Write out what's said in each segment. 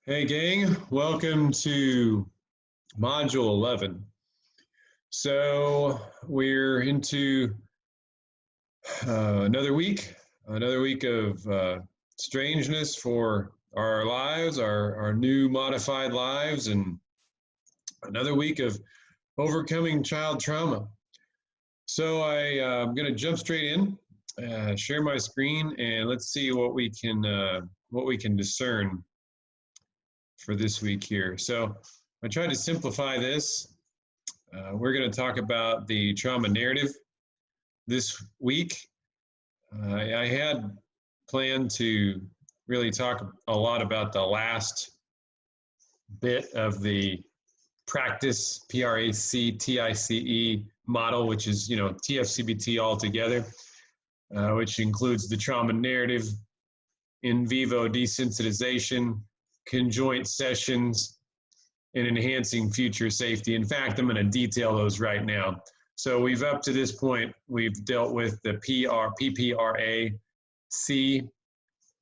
Hey gang, welcome to Module 11. So we're into another week of strangeness for our lives, our new modified lives, and another week of overcoming child trauma. So I'm going to jump straight in, share my screen, and let's see what we can discern for this week here. So I tried to simplify this. We're going to talk about the trauma narrative this week. I had planned to really talk a lot about the last bit of the practice, PRACTICE model, which is, TFCBT altogether, which includes the trauma narrative, in vivo desensitization, conjoint sessions, and enhancing future safety. In fact, I'm going to detail those right now. So we've up to this point, we've dealt with the PPRA, C,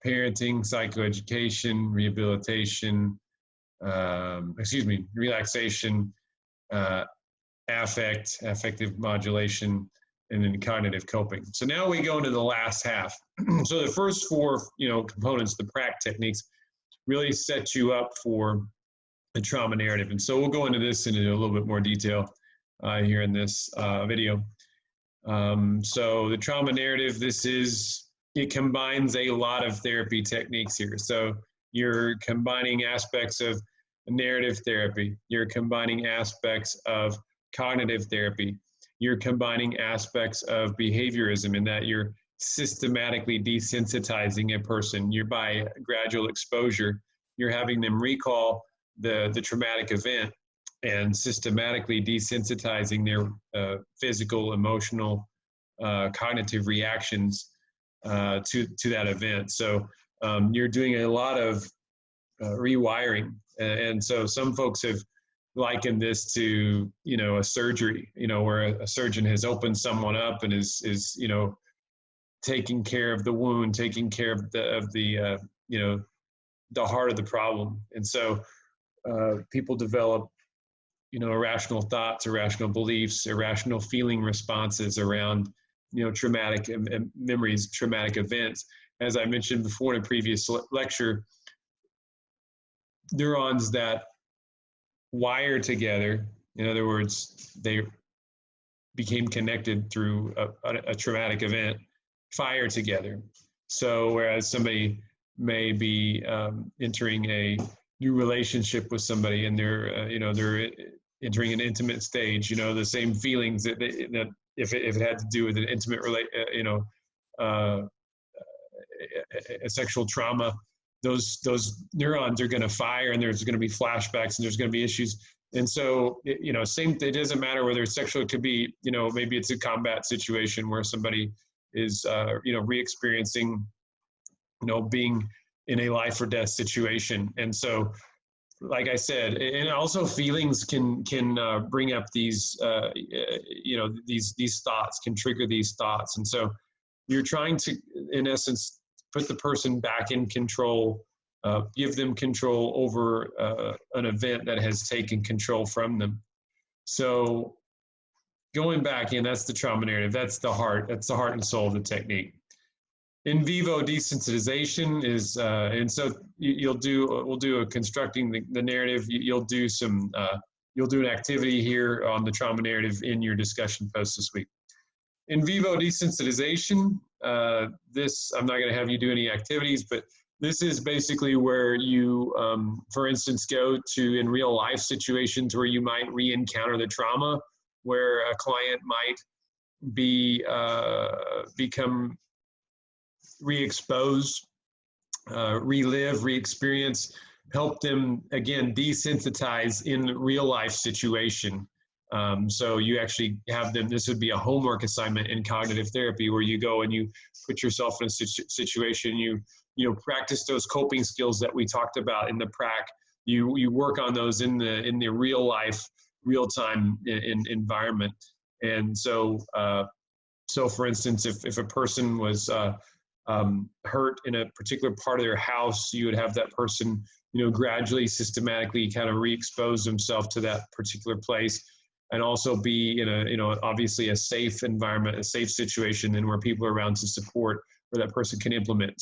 parenting, psychoeducation, rehabilitation, relaxation, affective modulation, and then cognitive coping. So now we go into the last half. So the first four, components, the PRAC techniques, really set you up for the trauma narrative. And so we'll go into this in a little bit more detail here in this video. So the trauma narrative, it combines a lot of therapy techniques here. So you're combining aspects of narrative therapy. You're combining aspects of cognitive therapy. You're combining aspects of behaviorism in that you're systematically desensitizing a person. You're by gradual exposure, you're having them recall the traumatic event and systematically desensitizing their physical, emotional, cognitive reactions to that event. So you're doing a lot of rewiring. And so some folks have likened this to, a surgery, where a surgeon has opened someone up and is taking care of the wound, taking care of the heart of the problem. And so people develop, irrational thoughts, irrational beliefs, irrational feeling responses around, traumatic memories, traumatic events. As I mentioned before in a previous lecture, neurons that wire together, in other words, they became connected through a traumatic event, fire together. So whereas somebody may be entering a new relationship with somebody and they're entering an intimate stage, the same feelings that if it had to do with an intimate a sexual trauma, those neurons are going to fire and there's going to be flashbacks and there's going to be issues. And so, it doesn't matter whether it's sexual, it could be, maybe it's a combat situation where somebody is, re-experiencing, being in a life or death situation. And so, like I said, and also feelings can bring up these, these thoughts, can trigger these thoughts. And so you're trying to, in essence, put the person back in control, give them control over an event that has taken control from them. So going back in, that's the trauma narrative. That's the heart and soul of the technique. In vivo desensitization is, and so we'll do a constructing the narrative. You'll do an activity here on the trauma narrative in your discussion post this week. In vivo desensitization, I'm not going to have you do any activities, but this is basically where you, for instance, go to in real life situations where you might re-encounter the trauma, where a client might become re-expose, relive, re-experience, help them, again, desensitize in real life situation. So you actually have them, this would be a homework assignment in cognitive therapy where you go and you put yourself in a situation, you practice those coping skills that we talked about in the PRAC. You work on those in the real life, real time environment. And so, for instance, if a person was hurt in a particular part of their house, you would have that person, gradually, systematically kind of re-expose themselves to that particular place, and also be in a, obviously a safe environment, a safe situation, and where people are around to support, where that person can implement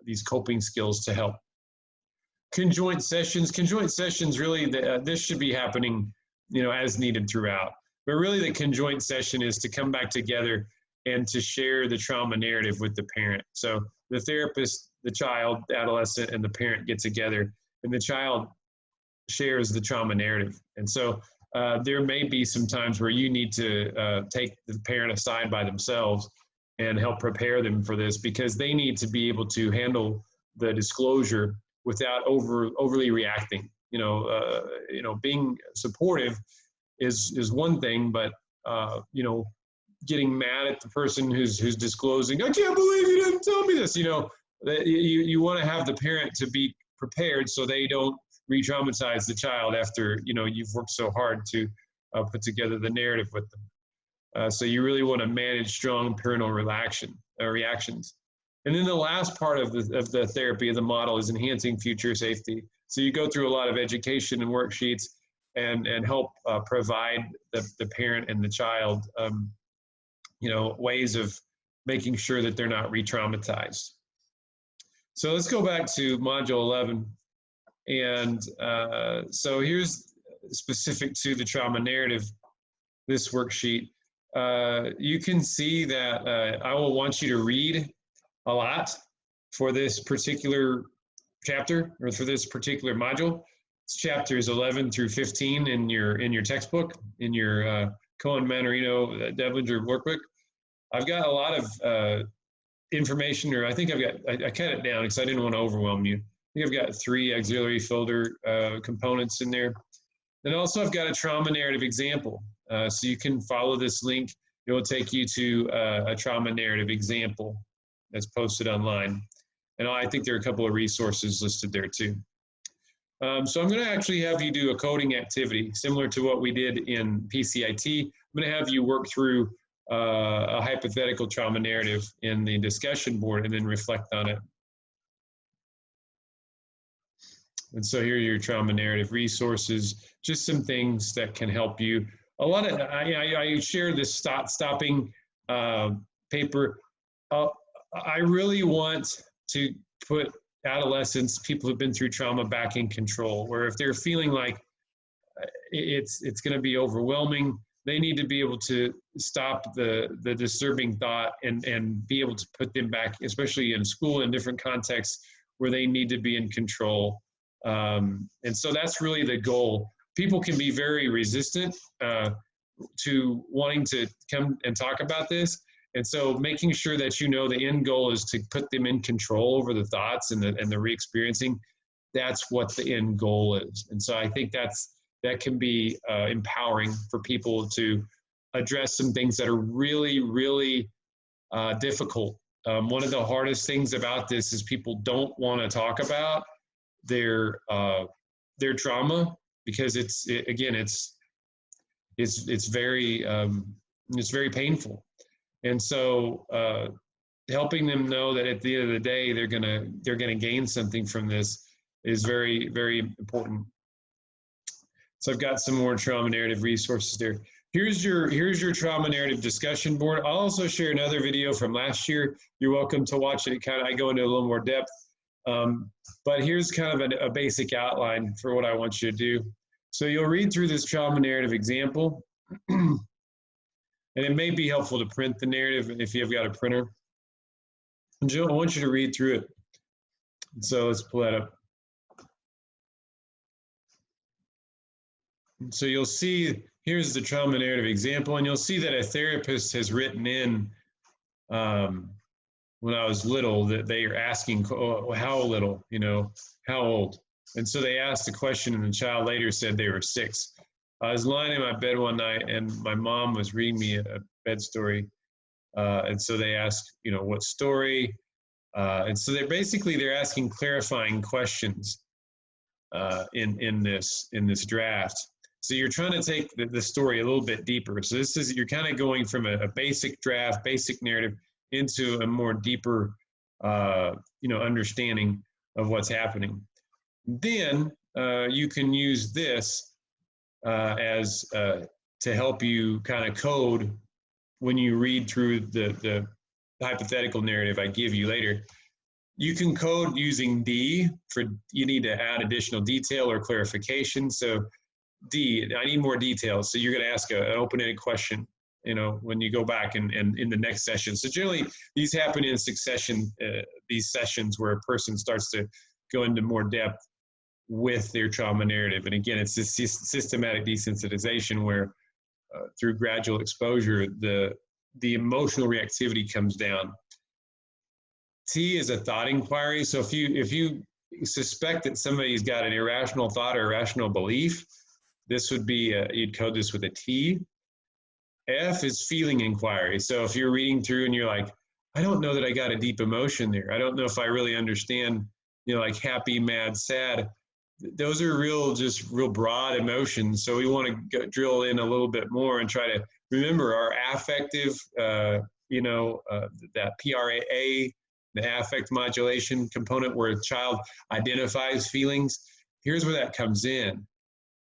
these coping skills to help. Conjoint sessions really, this should be happening, as needed throughout. But really the conjoint session is to come back together and to share the trauma narrative with the parent. So the therapist, the child, the adolescent, and the parent get together, and the child shares the trauma narrative. And so there may be some times where you need to take the parent aside by themselves and help prepare them for this, because they need to be able to handle the disclosure without overly reacting. Being supportive is one thing, but getting mad at the person who's disclosing, I can't believe you didn't tell me this. You want to have the parent to be prepared so they don't re-traumatize the child after you've worked so hard to put together the narrative with them. So you really want to manage strong parental reactions. And then the last part of the therapy of the model is enhancing future safety. So you go through a lot of education and worksheets and help provide the parent and the child ways of making sure that they're not re-traumatized. So let's go back to Module 11. And so here's specific to the trauma narrative, this worksheet. You can see that I will want you to read a lot for this particular chapter, or for this particular module. It's chapters 11 through 15 in your textbook, in your Cohen-Mannarino Devlinger workbook. I've got a lot of information, or I think I cut it down because I didn't want to overwhelm you. I think I've got 3 auxiliary folder components in there. And also I've got a trauma narrative example. So you can follow this link. It will take you to a trauma narrative example that's posted online. And I think there are a couple of resources listed there too. So I'm going to actually have you do a coding activity similar to what we did in PCIT. I'm going to have you work through a hypothetical trauma narrative in the discussion board and then reflect on it. And so here are your trauma narrative resources, just some things that can help you. A lot of, I share this stopping paper. I really want to put adolescents, people who've been through trauma, back in control, where if they're feeling like it's going to be overwhelming, they need to be able to stop the disturbing thought and be able to put them back, especially in school in different contexts where they need to be in control. And so that's really the goal. People can be very resistant to wanting to come and talk about this. And so making sure that the end goal is to put them in control over the thoughts and the re-experiencing, that's what the end goal is. And so I think that can be empowering for people to address some things that are really, really difficult. One of the hardest things about this is people don't want to talk about their trauma, because it's very painful. And so helping them know that at the end of the day they're gonna gain something from this is very, very important. So I've got some more trauma narrative resources there. Here's your trauma narrative discussion board. I'll also share another video from last year. You're welcome to watch it. I go into a little more depth. But here's kind of a basic outline for what I want you to do. So you'll read through this trauma narrative example. And it may be helpful to print the narrative if you've got a printer. And Jill, I want you to read through it. So let's pull that up. So you'll see, here's the trauma narrative example, and you'll see that a therapist has written in, when I was little, that they are asking, oh, how little, how old? And so they asked the question, and the child later said they were 6. I was lying in my bed one night, and my mom was reading me a bed story. And so they asked, what story? And so they're asking clarifying questions in this draft. So you're trying to take the story a little bit deeper. So you're kind of going from a basic draft, basic narrative, into a more deeper, understanding of what's happening. Then you can use this as to help you kind of code when you read through the hypothetical narrative I give you later. You can code using D for you need to add additional detail or clarification. So D, I need more details. So you're going to ask an open-ended question, when you go back and in the next session. So generally, these happen in succession, these sessions where a person starts to go into more depth with their trauma narrative. And again, it's this systematic desensitization where through gradual exposure, the emotional reactivity comes down. T is a thought inquiry. So if you suspect that somebody's got an irrational thought or irrational belief, this would be, you'd code this with a T. F is feeling inquiry. So if you're reading through and you're like, I don't know that I got a deep emotion there. I don't know if I really understand, like happy, mad, sad. Those are just real broad emotions. So we want to drill in a little bit more and try to remember our affective, that PRAA, the affect modulation component where a child identifies feelings. Here's where that comes in,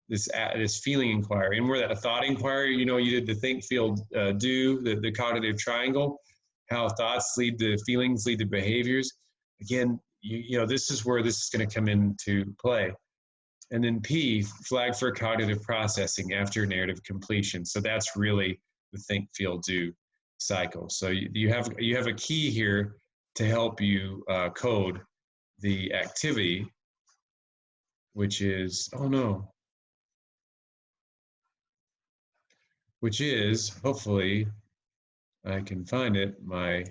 this feeling inquiry. And where that thought inquiry, you did the think, feel, do, the cognitive triangle, how thoughts lead to feelings, lead to behaviors. Again, this is where this is going to come into play. And then P, flag for cognitive processing after narrative completion. So that's really the think, feel, do cycle. So you have a key here to help you code the activity, which is, hopefully I can find it. My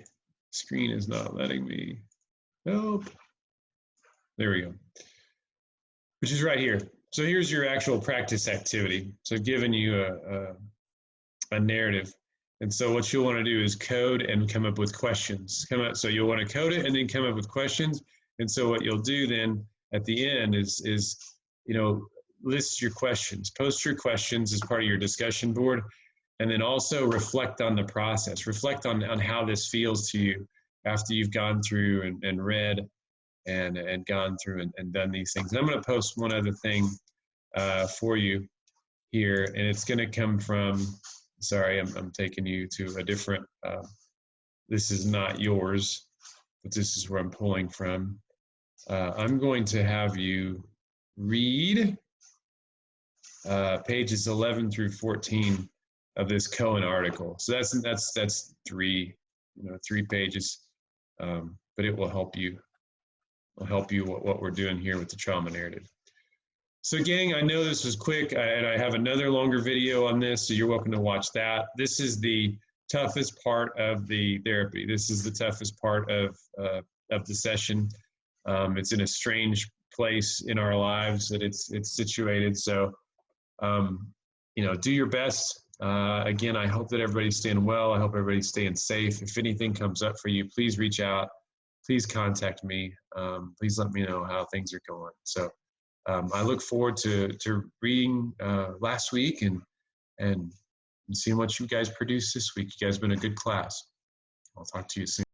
screen is not letting me. Nope. There we go. Which is right here. So here's your actual practice activity. So giving you a narrative. And so what you'll want to do is code and come up with questions. So you'll want to code it and then come up with questions. And so what you'll do then at the end is list your questions, post your questions as part of your discussion board, and then also reflect on the process. Reflect on how this feels to you after you've gone through and read and gone through and done these things. And I'm going to post one other thing for you here, and it's going to come from, sorry, I'm taking you to a different, this is not yours, but this is where I'm pulling from. I'm going to have you read pages 11 through 14 of this Cohen article. So that's three pages, but it will help you. What we're doing here with the trauma narrative. So gang, I know this was quick, and I have another longer video on this, so you're welcome to watch that. This is the toughest part of the therapy. This is the toughest part of the session. It's in a strange place in our lives that it's situated. So, do your best. Again, I hope that everybody's staying well. I hope everybody's staying safe. If anything comes up for you, please reach out. Please contact me. Please let me know how things are going. So I look forward to reading last week and seeing what you guys produced this week. You guys have been a good class. I'll talk to you soon.